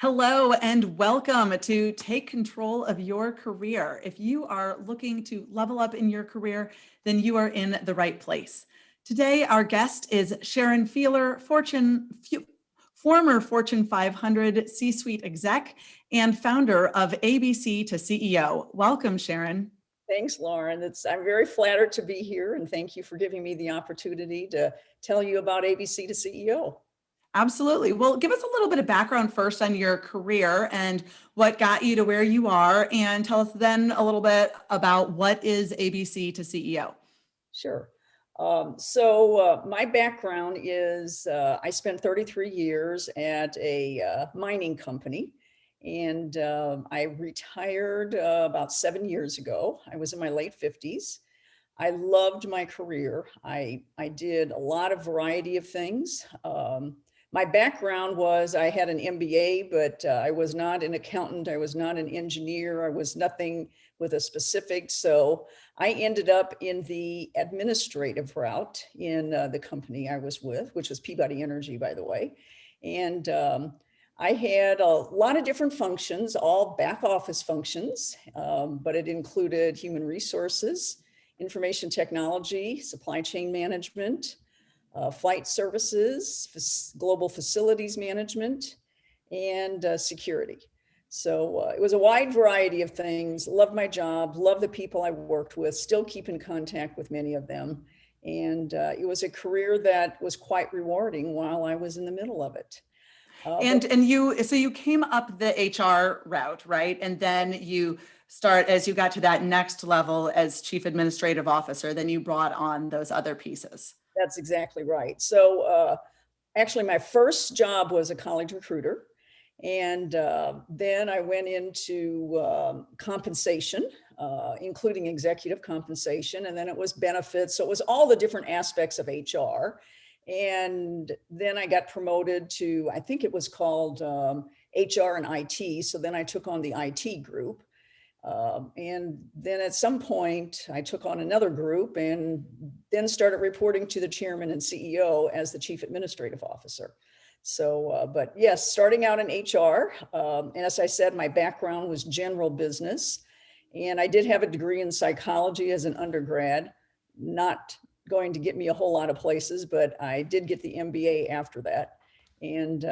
Hello and welcome to Take Control of Your Career. If you are looking to level up in your career, then you are in the right place. Today, our guest is Sharon Fiehler, former Fortune 500 C-suite exec and founder of ABC to CEO. Welcome, Sharon. Thanks, Lauren. I'm very flattered to be here, and thank you for giving me the opportunity to tell you about ABC to CEO. Absolutely. Well, give us a little bit of background first on your career and what got you to where you are, and tell us then a little bit about what is ABC to CEO. Sure. My background is I spent 33 years at a mining company, and I retired about 7 years ago. I was in my late 50s. I loved my career. I did a lot of variety of things. My background was I had an MBA, but I was not an accountant. I was not an engineer. I was nothing with a specific. So I ended up in the administrative route in the company I was with, which was Peabody Energy, by the way. And I had a lot of different functions, all back office functions, but it included human resources, information technology, supply chain management, flight services, global facilities management, and security. So it was a wide variety of things. Loved my job, loved the people I worked with, still keep in contact with many of them. And it was a career that was quite rewarding while I was in the middle of it. So you came up the HR route, right? And then as you got to that next level as chief administrative officer, then you brought on those other pieces. That's exactly right. So actually my first job was a college recruiter. And then I went into compensation, including executive compensation, and then it was benefits. So it was all the different aspects of HR. And then I got promoted to, I think it was called HR and IT. So then I took on the IT group. And then at some point I took on another group and then started reporting to the chairman and CEO as the chief administrative officer. So, but yes, starting out in HR, and as I said, my background was general business, and I did have a degree in psychology as an undergrad, not going to get me a whole lot of places, but I did get the MBA after that. And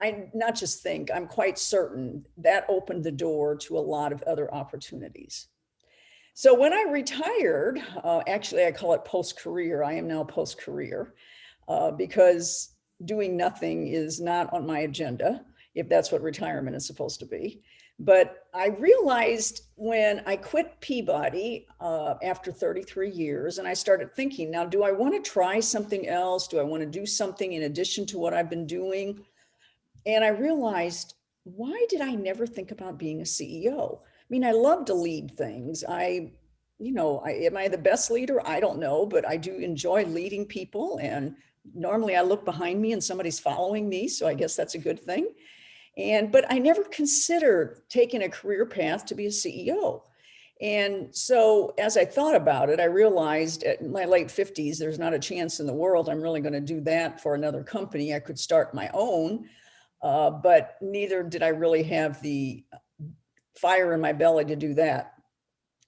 I'm quite certain that opened the door to a lot of other opportunities. So when I retired, actually I call it post-career. I am now post-career because doing nothing is not on my agenda, if that's what retirement is supposed to be. But I realized when I quit Peabody after 33 years, and I started thinking, now, do I want to try something else? Do I want to do something in addition to what I've been doing? And I realized, why did I never think about being a CEO? I mean, I love to lead things. Am I the best leader? I don't know, but I do enjoy leading people. And normally I look behind me and somebody's following me. So I guess that's a good thing. But I never considered taking a career path to be a CEO. And so as I thought about it, I realized at my late 50s, there's not a chance in the world I'm really going to do that for another company. I could start my own, but neither did I really have the fire in my belly to do that.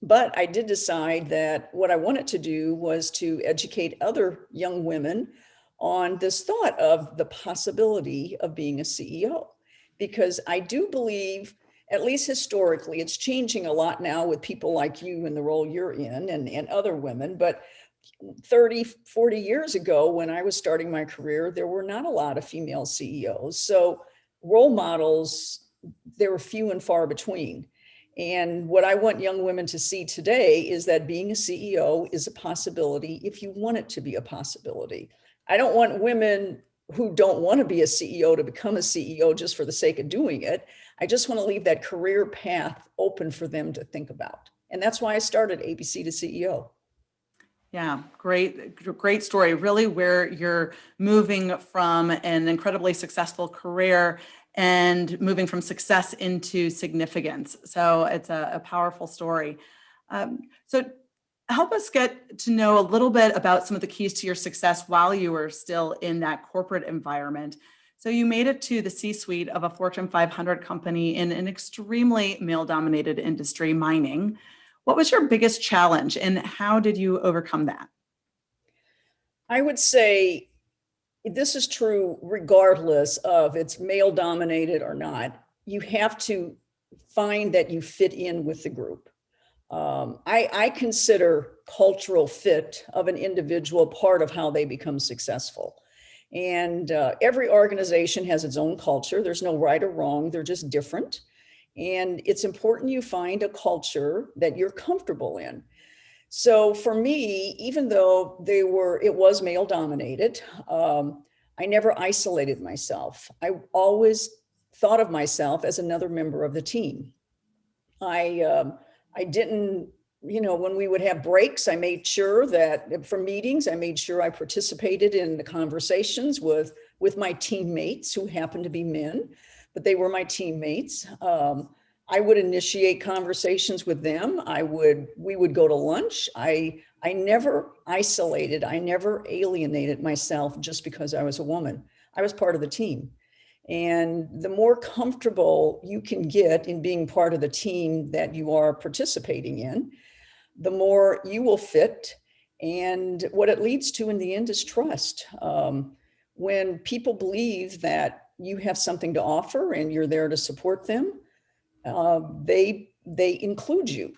But I did decide that what I wanted to do was to educate other young women on this thought of the possibility of being a CEO. Because I do believe, at least historically, it's changing a lot now with people like you in the role you're in and other women. But 30, 40 years ago, when I was starting my career, there were not a lot of female CEOs. So role models, they were few and far between. And what I want young women to see today is that being a CEO is a possibility if you want it to be a possibility. I don't want women who don't want to be a CEO to become a CEO just for the sake of doing it. I just want to leave that career path open for them to think about. And that's why I started ABC to CEO. Yeah, great story. Really, where you're moving from an incredibly successful career and moving from success into significance. So it's a powerful story. So help us get to know a little bit about some of the keys to your success while you were still in that corporate environment. So you made it to the C-suite of a Fortune 500 company in an extremely male-dominated industry, mining. What was your biggest challenge and how did you overcome that? I would say this is true regardless of it's male dominated or not. You have to find that you fit in with the group. I consider cultural fit of an individual part of how they become successful. And every organization has its own culture. There's no right or wrong, they're just different. And it's important you find a culture that you're comfortable in. So for me, even though it was male dominated, I never isolated myself. I always thought of myself as another member of the team. I didn't, when we would have breaks, I made sure that for meetings, I made sure I participated in the conversations with my teammates who happened to be men, but they were my teammates. I would initiate conversations with them. We would go to lunch. I never isolated. I never alienated myself just because I was a woman. I was part of the team. And the more comfortable you can get in being part of the team that you are participating in, the more you will fit. And what it leads to in the end is trust. When people believe that you have something to offer and you're there to support them, they include you.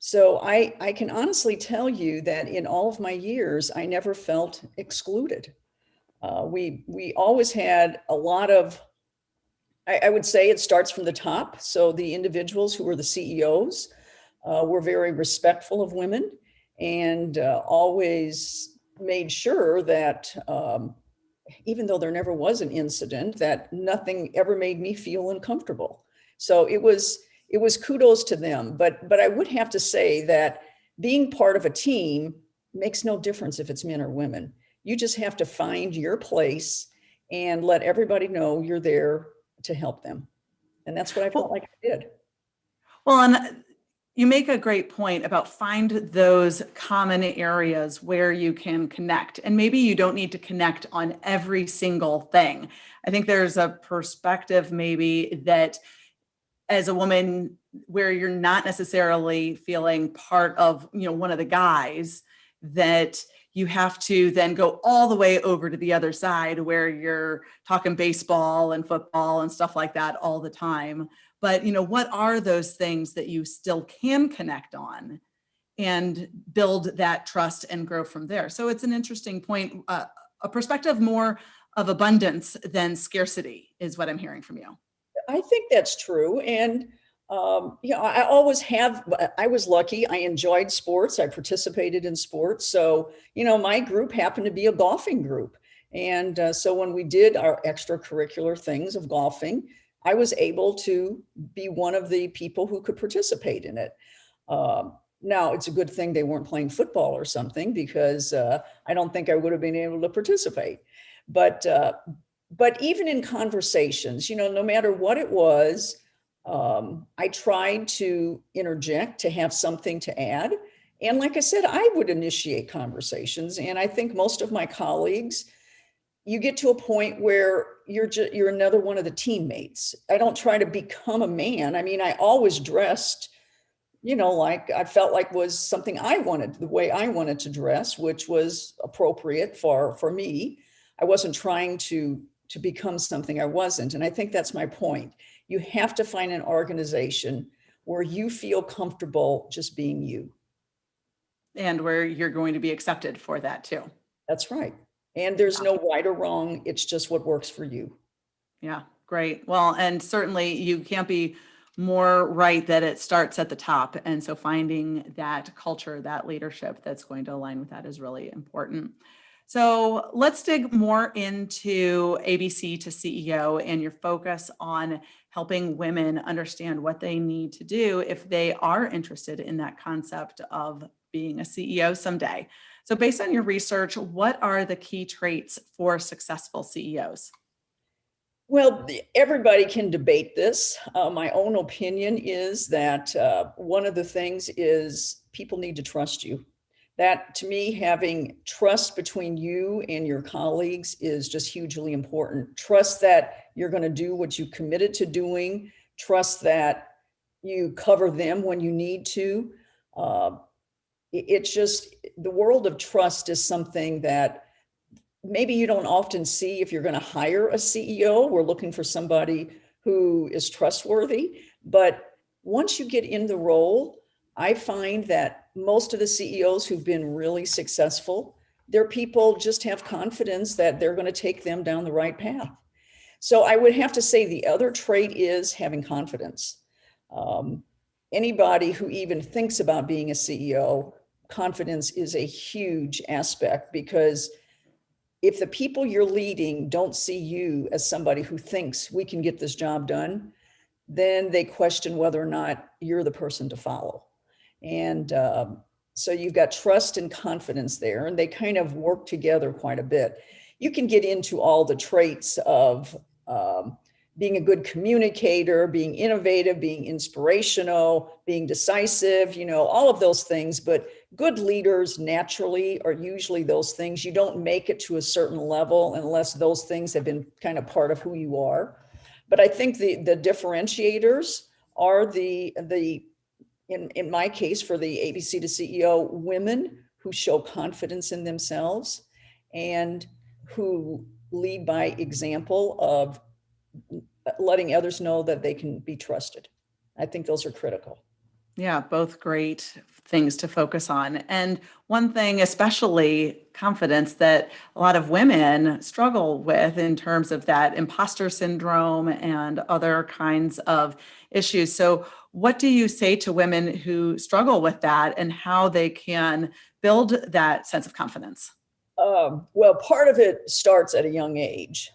So I can honestly tell you that in all of my years, I never felt excluded. We always had a lot of, I would say it starts from the top. So the individuals who were the CEOs were very respectful of women and always made sure that even though there never was an incident, that nothing ever made me feel uncomfortable. So it was kudos to them. But I would have to say that being part of a team makes no difference if it's men or women. You just have to find your place and let everybody know you're there to help them. And that's what I felt like I did. Well, and you make a great point about find those common areas where you can connect. And maybe you don't need to connect on every single thing. I think there's a perspective maybe that as a woman where you're not necessarily feeling part of, one of the guys, that you have to then go all the way over to the other side where you're talking baseball and football and stuff like that all the time. But, what are those things that you still can connect on and build that trust and grow from there? So it's an interesting point, a perspective more of abundance than scarcity is what I'm hearing from you. I think that's true. And, I was lucky. I enjoyed sports. I participated in sports. So, my group happened to be a golfing group. And so when we did our extracurricular things of golfing, I was able to be one of the people who could participate in it. Now, it's a good thing they weren't playing football or something because I don't think I would have been able to participate. But even in conversations, no matter what it was, I tried to interject to have something to add. And like I said, I would initiate conversations. And I think most of my colleagues, you get to a point where you're another one of the teammates. I don't try to become a man. I mean, I always dressed, like I felt like was something I wanted, the way I wanted to dress, which was appropriate for me. I wasn't trying to become something I wasn't. And I think that's my point. You have to find an organization where you feel comfortable just being you. And where you're going to be accepted for that too. That's right. And there's no right or wrong. It's just what works for you. Yeah, great. Well, and certainly you can't be more right that it starts at the top. And so finding that culture, that leadership that's going to align with that is really important. So let's dig more into ABC to CEO and your focus on helping women understand what they need to do if they are interested in that concept of being a CEO someday. So based on your research, what are the key traits for successful CEOs? Well, everybody can debate this. My own opinion is that one of the things is people need to trust you. That, to me, having trust between you and your colleagues is just hugely important. Trust that you're going to do what you committed to doing. Trust that you cover them when you need to. Uh, it's just, the world of trust is something that maybe you don't often see if you're going to hire a CEO. We're looking for somebody who is trustworthy. But once you get in the role, I find that most of the CEOs who've been really successful, their people just have confidence that they're going to take them down the right path. So I would have to say the other trait is having confidence. Um, Anybody who even thinks about being a CEO, confidence is a huge aspect, because if the people you're leading don't see you as somebody who thinks we can get this job done, then they question whether or not you're the person to follow. And so you've got trust and confidence there, and they kind of work together quite a bit. You can get into all the traits of being a good communicator, being innovative, being inspirational, being decisive, all of those things. But good leaders naturally are usually those things. You don't make it to a certain level unless those things have been kind of part of who you are. But I think the differentiators are in my case, for the ABC to CEO, women who show confidence in themselves and who lead by example of letting others know that they can be trusted. I think those are critical. Yeah, both great things to focus on. And one thing, especially confidence, that a lot of women struggle with in terms of that imposter syndrome and other kinds of issues. So, what do you say to women who struggle with that and how they can build that sense of confidence? Well, part of it starts at a young age.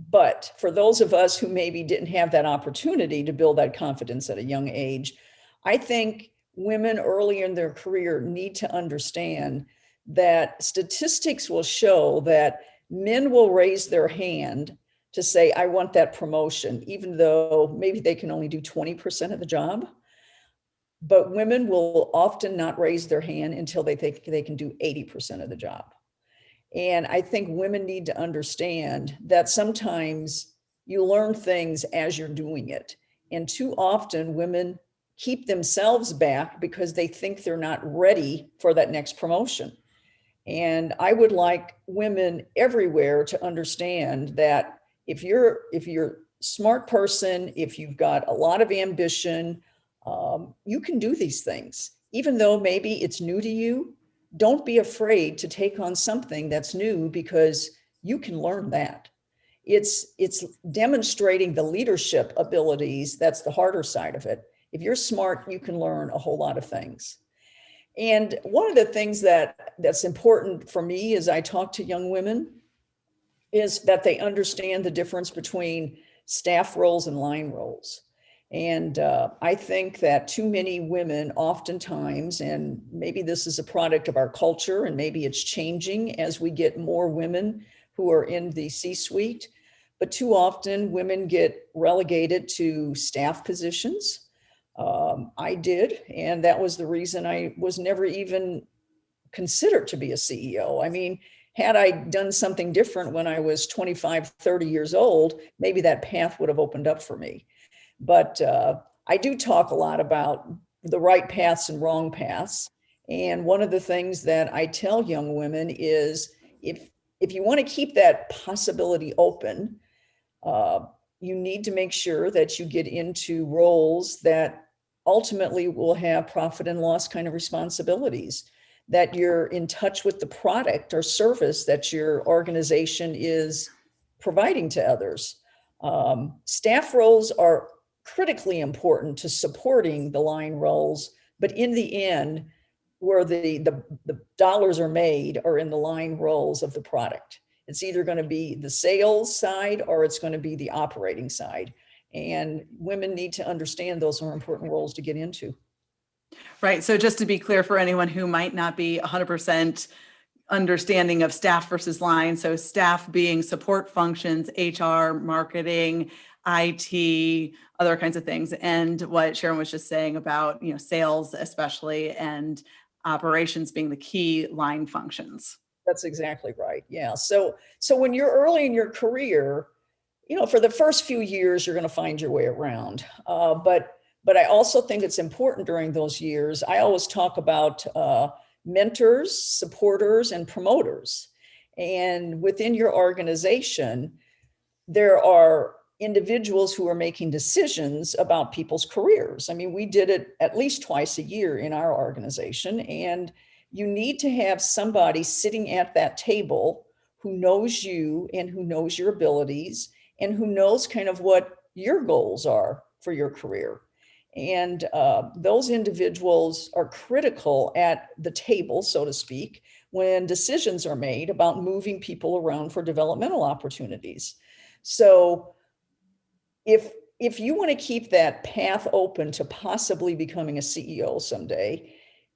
But for those of us who maybe didn't have that opportunity to build that confidence at a young age, I think women early in their career need to understand that statistics will show that men will raise their hand to say, I want that promotion, even though maybe they can only do 20% of the job. But women will often not raise their hand until they think they can do 80% of the job. And I think women need to understand that sometimes you learn things as you're doing it. And too often women keep themselves back because they think they're not ready for that next promotion. And I would like women everywhere to understand that if you're a smart person, if you've got a lot of ambition, you can do these things. Even though maybe it's new to you, don't be afraid to take on something that's new, because you can learn that. It's demonstrating the leadership abilities that's the harder side of it. If you're smart, you can learn a whole lot of things. And one of the things that's important for me as I talk to young women is that they understand the difference between staff roles and line roles. And I think that too many women oftentimes, and maybe this is a product of our culture and maybe it's changing as we get more women who are in the C-suite, but too often women get relegated to staff positions. I did, and that was the reason I was never even considered to be a CEO. I mean, had I done something different when I was 25, 30 years old, maybe that path would have opened up for me. But I do talk a lot about the right paths and wrong paths. And one of the things that I tell young women is if you want to keep that possibility open, you need to make sure that you get into roles that ultimately will have profit and loss kind of responsibilities, that you're in touch with the product or service that your organization is providing to others. Staff roles are critically important to supporting the line roles, but in the end, where the dollars are made are in the line roles of the product. It's either going to be the sales side or it's going to be the operating side. And women need to understand those are important roles to get into. Right. So just to be clear for anyone who might not be 100% understanding of staff versus line. So staff being support functions, HR, marketing, IT, other kinds of things. And what Sharon was just saying about, sales especially, and operations being the key line functions. That's exactly right. Yeah. So when you're early in your career, for the first few years, you're going to find your way around. But I also think it's important during those years. I always talk about mentors, supporters, and promoters. And within your organization, there are individuals who are making decisions about people's careers. I mean, we did it at least twice a year in our organization, and you need to have somebody sitting at that table who knows you and who knows your abilities and who knows kind of what your goals are for your career. And those individuals are critical at the table, so to speak, when decisions are made about moving people around for developmental opportunities. So if you want to keep that path open to possibly becoming a CEO someday,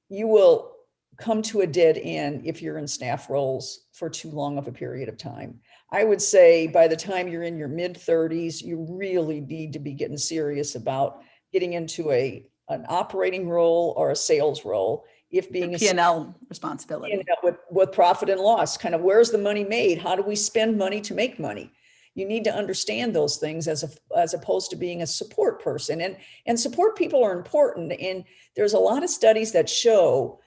you will come to a dead end if you're in staff roles for too long of a period of time. I would say by the time you're in your mid 30s, you really need to be getting serious about getting into an operating role or a sales role. If being a P&L responsibility. With profit and loss, kind of where's the money made? How do we spend money to make money? You need to understand those things as opposed to being a support person. And support people are important. And there's a lot of studies that show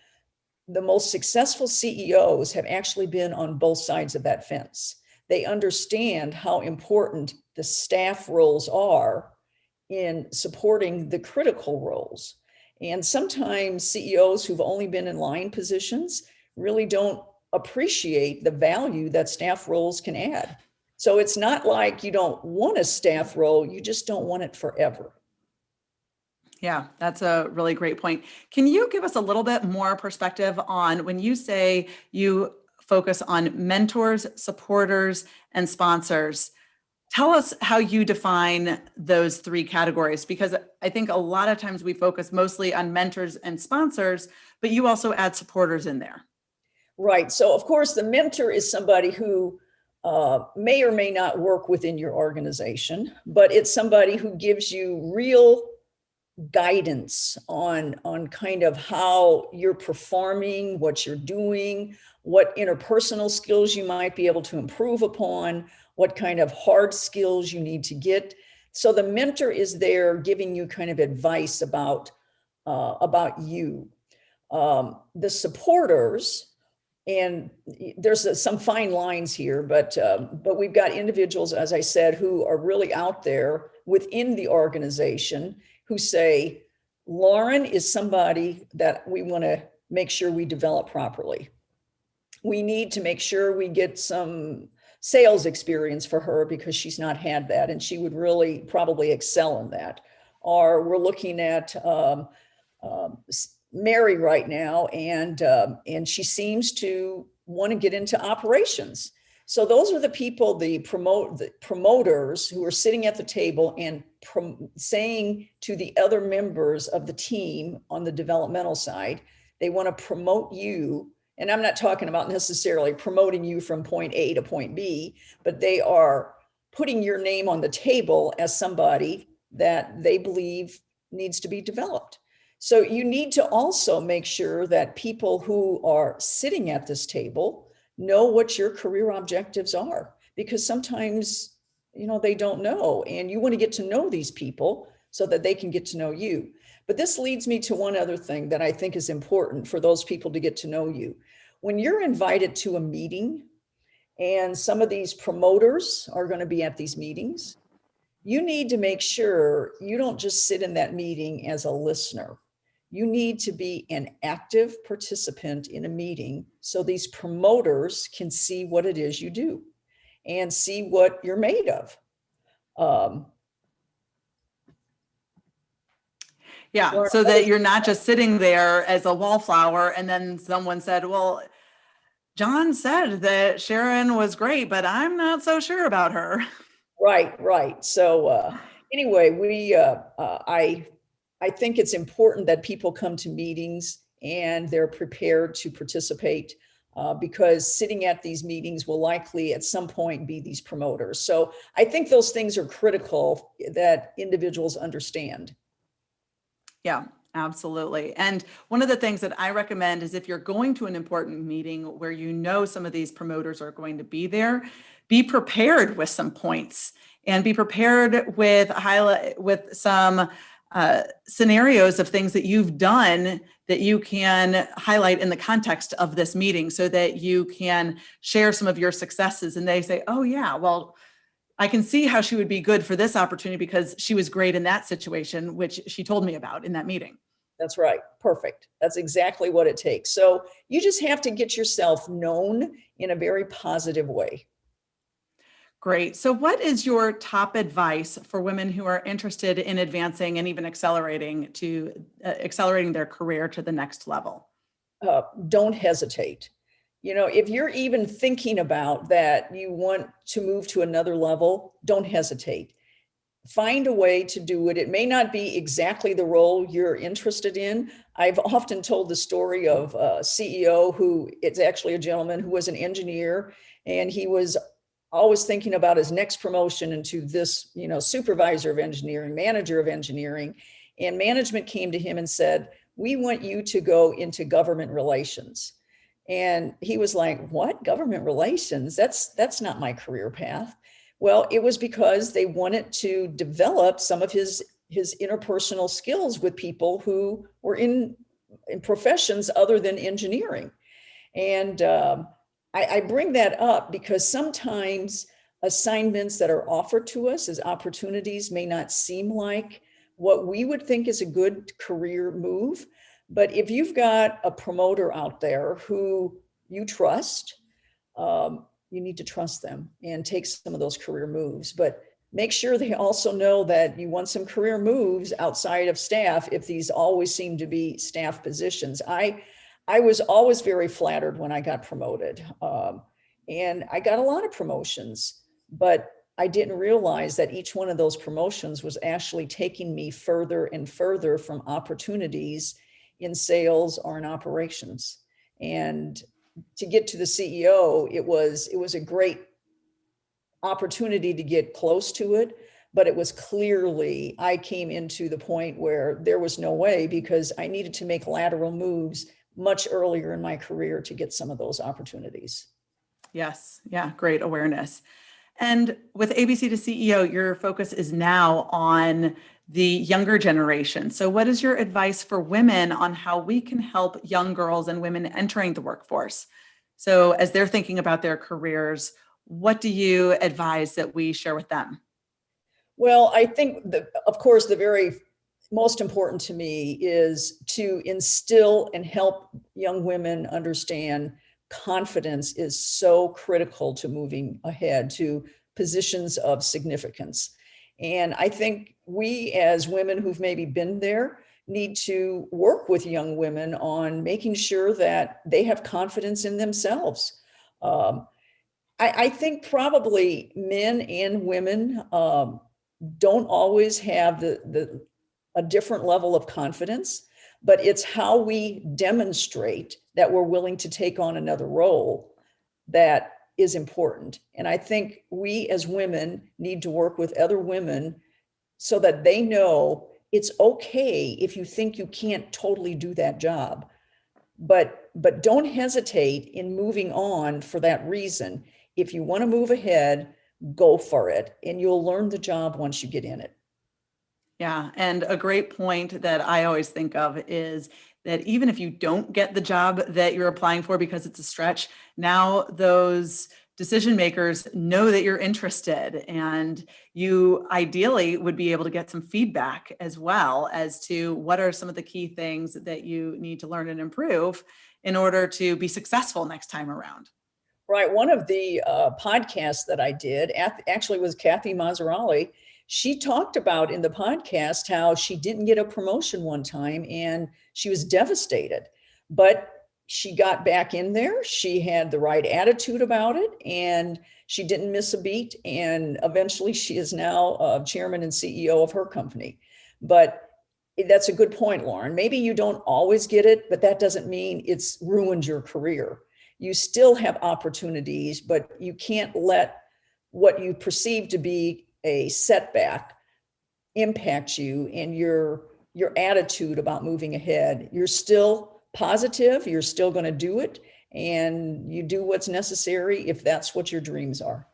the most successful CEOs have actually been on both sides of that fence. They understand how important the staff roles are in supporting the critical roles. And sometimes CEOs who've only been in line positions really don't appreciate the value that staff roles can add. So it's not like you don't want a staff role, you just don't want it forever. Yeah, that's a really great point. Can you give us a little bit more perspective on when you say you focus on mentors, supporters, and sponsors? Tell us how you define those three categories, because I think a lot of times we focus mostly on mentors and sponsors, but you also add supporters in there. Right. So, of course, the mentor is somebody who may or may not work within your organization, but it's somebody who gives you real guidance on kind of how you're performing, what you're doing, what interpersonal skills you might be able to improve upon, what kind of hard skills you need to get. So the mentor is there giving you kind of advice about you. The supporters, and there's some fine lines here, but we've got individuals, as I said, who are really out there within the organization who say, Lauren is somebody that we want to make sure we develop properly. We need to make sure we get some sales experience for her because she's not had that, and she would really probably excel in that. Or we're looking at Mary right now, and she seems to want to get into operations. So those are the people, the promoters who are sitting at the table and saying to the other members of the team on the developmental side, they want to promote you. And I'm not talking about necessarily promoting you from point A to point B, but they are putting your name on the table as somebody that they believe needs to be developed. So you need to also make sure that people who are sitting at this table know what your career objectives are, because sometimes, they don't know, and you want to get to know these people so that they can get to know you. But this leads me to one other thing that I think is important for those people to get to know you. When you're invited to a meeting, and some of these promoters are going to be at these meetings, you need to make sure you don't just sit in that meeting as a listener. You need to be an active participant in a meeting so these promoters can see what it is you do and see what you're made of. Yeah, so that you're not just sitting there as a wallflower and then someone said, well, John said that Sharon was great, but I'm not so sure about her. Right. So anyway, I think it's important that people come to meetings and they're prepared to participate because sitting at these meetings will likely at some point be these promoters. So I think those things are critical that individuals understand. Yeah, Absolutely. And one of the things that I recommend is if you're going to an important meeting where you know some of these promoters are going to be there, be prepared with some points and be prepared with some scenarios of things that you've done that you can highlight in the context of this meeting so that you can share some of your successes. And they say, oh yeah, well, I can see how she would be good for this opportunity because she was great in that situation, which she told me about in that meeting. That's right. Perfect. That's exactly what it takes. So you just have to get yourself known in a very positive way. Great. So, what is your top advice for women who are interested in advancing and even accelerating their career to the next level? Don't hesitate. If you're even thinking about that, you want to move to another level, don't hesitate. Find a way to do it. It may not be exactly the role you're interested in. I've often told the story of a CEO who, it's actually a gentleman who was an engineer, and he was always thinking about his next promotion into this, supervisor of engineering, manager of engineering. And management came to him and said, we want you to go into government relations. And he was like, what? Government relations? That's not my career path. Well, it was because they wanted to develop some of his interpersonal skills with people who were in professions other than engineering. And I bring that up because sometimes assignments that are offered to us as opportunities may not seem like what we would think is a good career move. But if you've got a promoter out there who you trust, you need to trust them and take some of those career moves. But make sure they also know that you want some career moves outside of staff if these always seem to be staff positions. I was always very flattered when I got promoted. And I got a lot of promotions, but I didn't realize that each one of those promotions was actually taking me further and further from opportunities in sales or in operations. And to get to the CEO, it was a great opportunity to get close to it, but it was clearly, I came into the point where there was no way because I needed to make lateral moves much earlier in my career to get some of those opportunities. Yes. Yeah. Great awareness. And with ABC to CEO, your focus is now on the younger generation. So, what is your advice for women on how we can help young girls and women entering the workforce? So, as they're thinking about their careers, what do you advise that we share with them? Well, I think that, of course, the very most important to me is to instill and help young women understand confidence is so critical to moving ahead to positions of significance. And I think we, as women who've maybe been there, need to work with young women on making sure that they have confidence in themselves. I think probably men and women don't always have a different level of confidence, but it's how we demonstrate that we're willing to take on another role that is important. And I think we as women need to work with other women so that they know it's okay if you think you can't totally do that job, but don't hesitate in moving on for that reason. If you want to move ahead, go for it, and you'll learn the job once you get in it. Yeah. And a great point that I always think of is that even if you don't get the job that you're applying for because it's a stretch, now those decision makers know that you're interested and you ideally would be able to get some feedback as well as to what are some of the key things that you need to learn and improve in order to be successful next time around. Right. One of the podcasts that I did actually was Kathy Mazzarali. She talked about in the podcast how she didn't get a promotion one time and she was devastated, but she got back in there. She had the right attitude about it and she didn't miss a beat. And eventually she is now chairman and CEO of her company. But that's a good point, Lauren. Maybe you don't always get it, but that doesn't mean it's ruined your career. You still have opportunities, but you can't let what you perceive to be a setback impact you in your your attitude about moving ahead. You're still positive, you're still going to do it, and you do what's necessary if that's what your dreams are.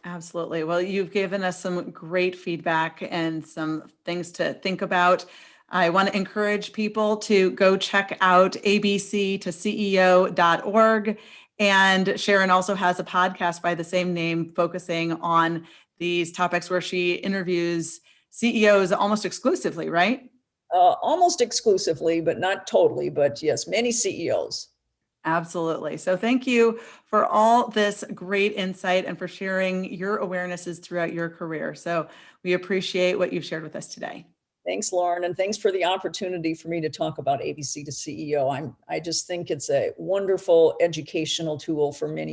Absolutely. Well, you've given us some great feedback and some things to think about. I want to encourage people to go check out abctoceo.org. And Sharon also has a podcast by the same name focusing on these topics where she interviews CEOs almost exclusively, right? Almost exclusively, but not totally, but yes, many CEOs. Absolutely. So thank you for all this great insight and for sharing your awarenesses throughout your career. So we appreciate what you've shared with us today. Thanks, Lauren, and thanks for the opportunity for me to talk about ABC to CEO. I just think it's a wonderful educational tool for many